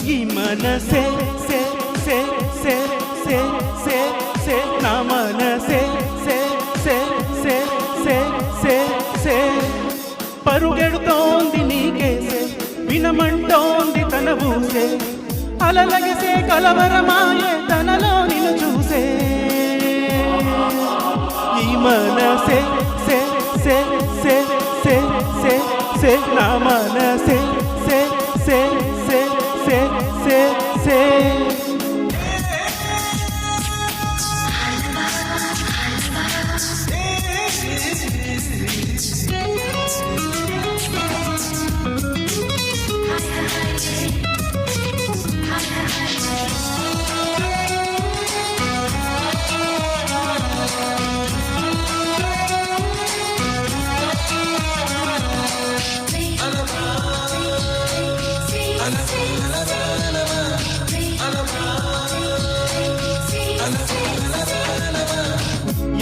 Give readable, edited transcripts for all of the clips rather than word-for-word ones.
ఈ మనసే సే సే సే సే సే సే నా మనసే సే సే సే సే సే సే పరుగెడుతోంది నీకేసే వినమంటోంది తన ఊసే అలలగసే కలవరమాయే తనలో నిన్ను చూసే ఈ మనసే సే సే సే సే సే సే నా మనసే సే సే సే సే సే సే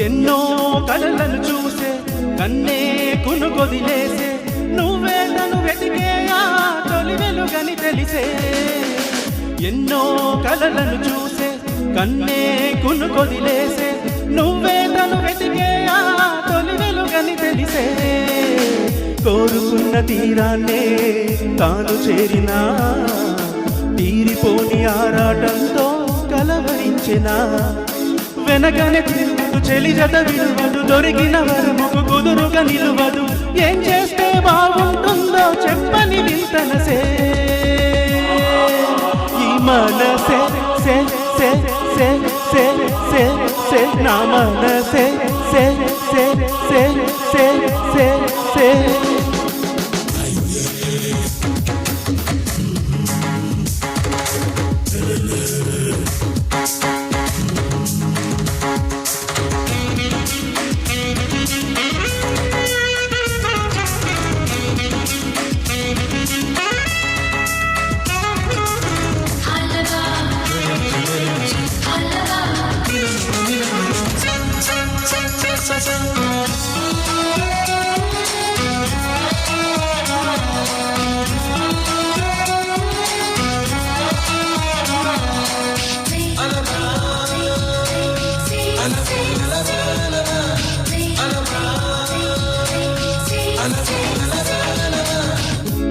ఎన్నో కలలను చూసే కన్నే కునుకొదిలేసే నువ్వే తను వెతికే ఆ తొలి వెలుగని తెలిసే ఎన్నో కలలను చూసే కన్నే కునుకొదిలేసే నువ్వే తను వెతికే ఆ తొలి వెలుగని తెలిసే కోరుకున్న తీరాన్నే తాను చేరినా తీరిపోని ఆరాటంతో కలవరించినా వెనకనే తిరుగుతూ చెలి జత విలువదు దొరికిన వరముకు కుదురుగా నిలువదు ఏం చేస్తే బాగుంటుందో చెప్పని వింతనసే ఈ మనసే సే సే సే సే సే సే నా మనసే సే సే సే సే సే సే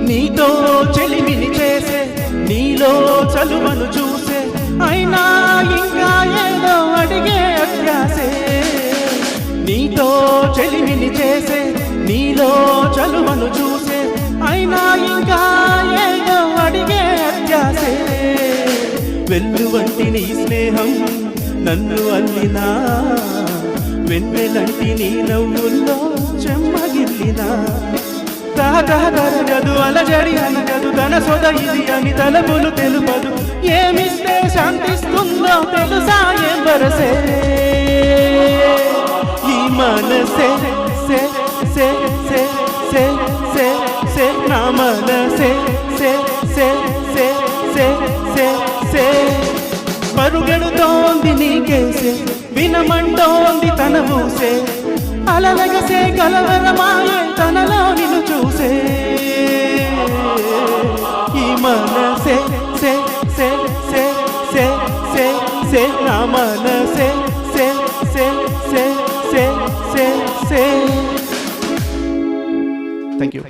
నీతో చెలిమిని చేసే నీలో చలువను చూసే అయినా ఇంకా ఏదో అడిగే అభ్యాసే నీతో చెలిమిని చేసే నీలో చలువను చూసే అయినా ఇంకా ఏదో అడిగే అభ్యాసే వెల్లువంటి నీ స్నేహం నన్ను అల్లినా వెన్నెలంటి నీ నవ్వుల్లో చెమ్మగిల్లినా తరగదు అలజడి అనగదు తన సొద ఇది అని తలపులు తెలుపదు ఏమిస్తే శాంతిస్తుందో తెలుసా ఏం వరసే ఈ మనసే సే సే సే సే సే సే నా మనసే సే సే సే సే సే సే పరుగెడుతోంది నీకేసే వినమంటోంది తన ఊసే అలలగసే కలవరమాయే తనలో నిన్ను చూసే ఈ మనసే సే సే సే సే సే సే నా మనసే సే సే సే సే సే సే థ్యాంక్ యూ